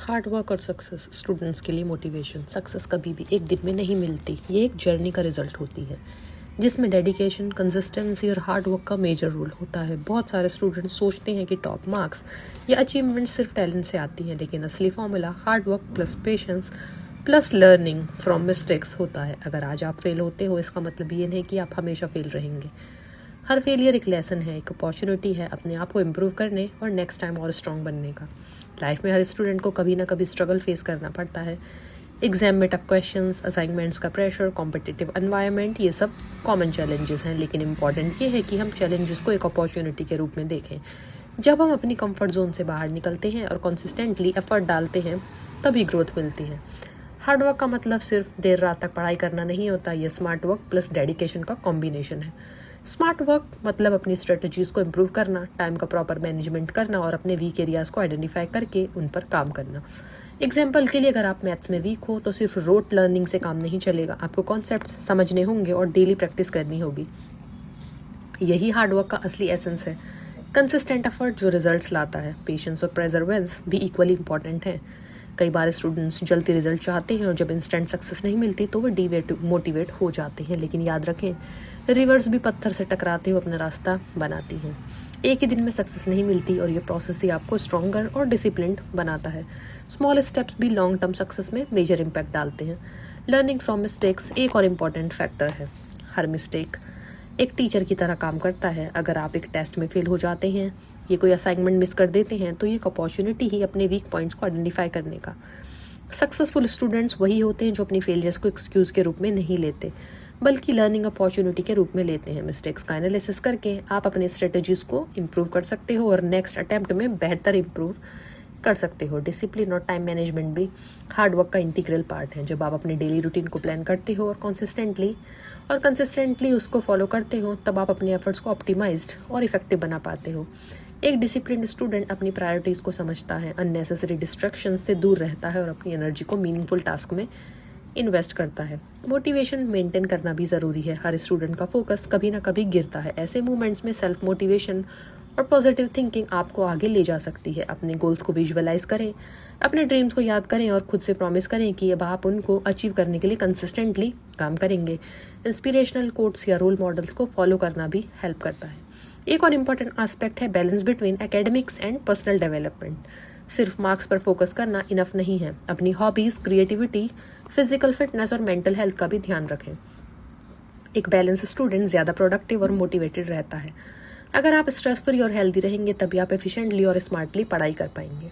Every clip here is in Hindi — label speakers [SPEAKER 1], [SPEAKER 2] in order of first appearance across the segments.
[SPEAKER 1] हार्ड वर्क और सक्सेस स्टूडेंट्स के लिए मोटिवेशन। सक्सेस कभी भी एक दिन में नहीं मिलती, ये एक जर्नी का रिजल्ट होती है जिसमें डेडिकेशन, कंसिस्टेंसी और हार्ड वर्क का मेजर रोल होता है। बहुत सारे स्टूडेंट्स सोचते हैं कि टॉप मार्क्स या अचीवमेंट सिर्फ टैलेंट से आती हैं, लेकिन असली formula hard work plus patience plus learning from mistakes होता है। अगर आज आप फेल होते हो, इसका मतलब ये नहीं कि आप हमेशा फेल रहेंगे। हर फेलियर एक लेसन है, एक अपॉर्चुनिटी है अपने आप को इम्प्रूव करने और नेक्स्ट टाइम और स्ट्रॉन्ग बनने का। लाइफ में हर स्टूडेंट को कभी ना कभी स्ट्रगल फेस करना पड़ता है। एग्जाम में टफ क्वेश्चंस, असाइनमेंट्स का प्रेशर, कॉम्पिटिटिव एनवायरनमेंट, ये सब कॉमन चैलेंजेस हैं। लेकिन इम्पॉर्टेंट ये है कि हम चैलेंजेस को एक अपॉर्चुनिटी के रूप में देखें। जब हम अपनी कंफर्ट जोन से बाहर निकलते हैं और कंसिस्टेंटली एफर्ट डालते हैं, तभी ग्रोथ मिलती है। हार्ड वर्क का मतलब सिर्फ देर रात तक पढ़ाई करना नहीं होता, ये स्मार्ट वर्क प्लस डेडिकेशन का कॉम्बिनेशन है। स्मार्ट वर्क मतलब अपनी स्ट्रेटजीज को इम्प्रूव करना, टाइम का प्रॉपर मैनेजमेंट करना और अपने वीक एरियाज को आइडेंटिफाई करके उन पर काम करना। एग्जाम्पल के लिए, अगर आप मैथ्स में वीक हो तो सिर्फ रोट लर्निंग से काम नहीं चलेगा, आपको कॉन्सेप्ट्स समझने होंगे और डेली प्रैक्टिस करनी होगी। यही हार्ड वर्क का असली एसेंस है। कंसिस्टेंट एफर्ट जो रिजल्ट्स लाता है। पेशेंस और प्रेजर्वेंस भी इक्वली इंपॉर्टेंट है। कई बार स्टूडेंट्स जल्दी रिजल्ट चाहते हैं और जब इंस्टेंट सक्सेस नहीं मिलती तो वो मोटिवेट हो जाते हैं, लेकिन याद रखें, रिवर्स भी पत्थर से टकराते हुए अपना रास्ता बनाती हैं। एक ही दिन में सक्सेस नहीं मिलती और ये प्रोसेस ही आपको स्ट्रॉन्गर और डिसिप्लिन्ड बनाता है। स्मॉल स्टेप्स भी लॉन्ग टर्म सक्सेस में मेजर इम्पैक्ट डालते हैं। लर्निंग फ्रॉम मिस्टेक्स एक और इम्पॉर्टेंट फैक्टर है। हर मिस्टेक एक टीचर की तरह काम करता है। अगर आप एक टेस्ट में फेल हो जाते हैं, ये कोई असाइनमेंट मिस कर देते हैं, तो ये एक अपॉर्चुनिटी ही अपने वीक पॉइंट्स को आइडेंटिफाई करने का। सक्सेसफुल स्टूडेंट्स वही होते हैं जो अपनी फेलियर्स को एक्सक्यूज़ के रूप में नहीं लेते, बल्कि लर्निंग अपॉर्चुनिटी के रूप में लेते हैं। मिस्टेक्स का एनालिसिस करके आप अपने स्ट्रेटजीज को इम्प्रूव कर सकते हो और नेक्स्ट अटेम्प्ट में बेहतर इम्प्रूव कर सकते हो। डिसिप्लिन और टाइम मैनेजमेंट भी हार्ड वर्क का इंटीग्रल पार्ट है। जब आप अपने डेली रूटीन को प्लान करते हो और कंसिस्टेंटली उसको फॉलो करते हो, तब आप अपने एफर्ट्स को ऑप्टिमाइज्ड और इफेक्टिव बना पाते हो। एक डिसिप्लिन्ड स्टूडेंट अपनी प्रायोरिटीज़ को समझता है, अननेसेसरी डिस्ट्रैक्शंस से दूर रहता है और अपनी एनर्जी को मीनिंगफुल टास्क में इन्वेस्ट करता है। मोटिवेशन मेंटेन करना भी ज़रूरी है। हर स्टूडेंट का फोकस कभी ना कभी गिरता है। ऐसे मोमेंट्स में सेल्फ मोटिवेशन और पॉजिटिव थिंकिंग आपको आगे ले जा सकती है। अपने गोल्स को विजुअलाइज करें, अपने ड्रीम्स को याद करें और खुद से प्रॉमिस करें कि अब आप उनको अचीव करने के लिए कंसिस्टेंटली काम करेंगे। इंस्पिरेशनल कोट्स या रोल मॉडल्स को फॉलो करना भी हेल्प करता है। एक और इम्पॉर्टेंट एस्पेक्ट है balance between academics and personal development. सिर्फ मार्क्स पर फोकस करना इनफ नहीं है। अपनी हॉबीज़, क्रिएटिविटी, फिजिकल फिटनेस और मेंटल हेल्थ का भी ध्यान रखें। एक बैलेंस स्टूडेंट ज़्यादा प्रोडक्टिव और मोटिवेटेड रहता है। अगर आप स्ट्रेस फ्री और हेल्दी रहेंगे, तभी आप एफिशिएंटली और स्मार्टली पढ़ाई कर पाएंगे।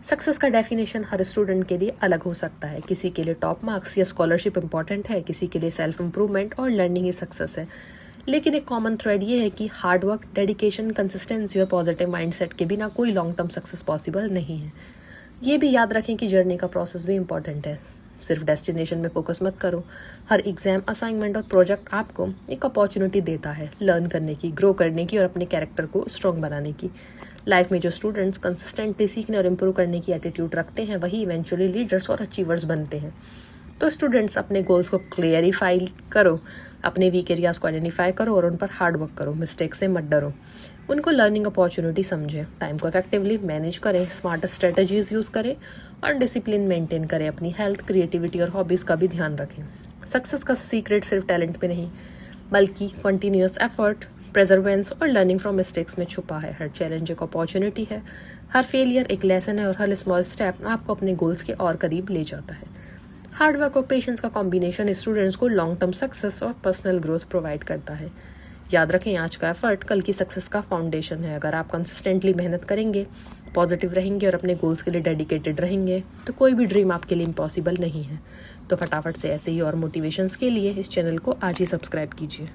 [SPEAKER 1] सक्सेस का डेफिनेशन हर स्टूडेंट के लिए अलग हो सकता है। किसी के लिए टॉप मार्क्स या स्कॉलरशिप इंपॉर्टेंट है, किसी के लिए सेल्फ इम्प्रूवमेंट और लर्निंग ही सक्सेस है। लेकिन एक कॉमन थ्रेड ये है कि हार्ड वर्क, डेडिकेशन, कंसिस्टेंसी और पॉजिटिव माइंडसेट के बिना कोई लॉन्ग टर्म सक्सेस पॉसिबल नहीं है। ये भी याद रखें कि जर्नी का प्रोसेस भी इंपॉर्टेंट है। सिर्फ डेस्टिनेशन में फोकस मत करो। हर एग्जाम, असाइनमेंट और प्रोजेक्ट आपको एक अपॉर्चुनिटी देता है लर्न करने की, ग्रो करने की और अपने कैरेक्टर को स्ट्रॉन्ग बनाने की। लाइफ में जो स्टूडेंट्स कंसिस्टेंटली सीखने और इम्प्रूव करने की एटीट्यूड रखते हैं, वही इवेंचुअली लीडर्स और अचीवर्स बनते हैं। तो स्टूडेंट्स, अपने गोल्स को क्लियरिफाई करो, अपने वीक एरियाज को आइडेंटिफाई करो और उन पर हार्ड वर्क करो। मिस्टेक से मत डरो, उनको लर्निंग अपॉर्चुनिटी समझें, टाइम को इफेक्टिवली मैनेज करें, स्मार्ट स्ट्रेटजीज यूज़ करें और डिसिप्लिन मेंटेन करें। अपनी हेल्थ, क्रिएटिविटी और हॉबीज़ का भी ध्यान रखें। सक्सेस का सीक्रेट सिर्फ टैलेंट में नहीं, बल्कि कंटिन्यूअस एफर्ट, प्रेजर्वेंस और लर्निंग फ्रॉम मिस्टेक्स में छुपा है। हर चैलेंज एक अपॉर्चुनिटी है, हर फेलियर एक लेसन है और हर स्मॉल स्टेप आपको अपने गोल्स के और करीब ले जाता है। हार्ड वर्क और पेशेंस का कॉम्बिनेशन स्टूडेंट्स को लॉन्ग टर्म सक्सेस और पर्सनल ग्रोथ प्रोवाइड करता है। याद रखें, आज का एफर्ट कल की सक्सेस का फाउंडेशन है। अगर आप कंसिस्टेंटली मेहनत करेंगे, पॉजिटिव रहेंगे और अपने गोल्स के लिए डेडिकेटेड रहेंगे, तो कोई भी ड्रीम आपके लिए इम्पॉसिबल नहीं है। तो फटाफट से ऐसे ही और मोटिवेशंस के लिए इस चैनल को आज ही सब्सक्राइब कीजिए।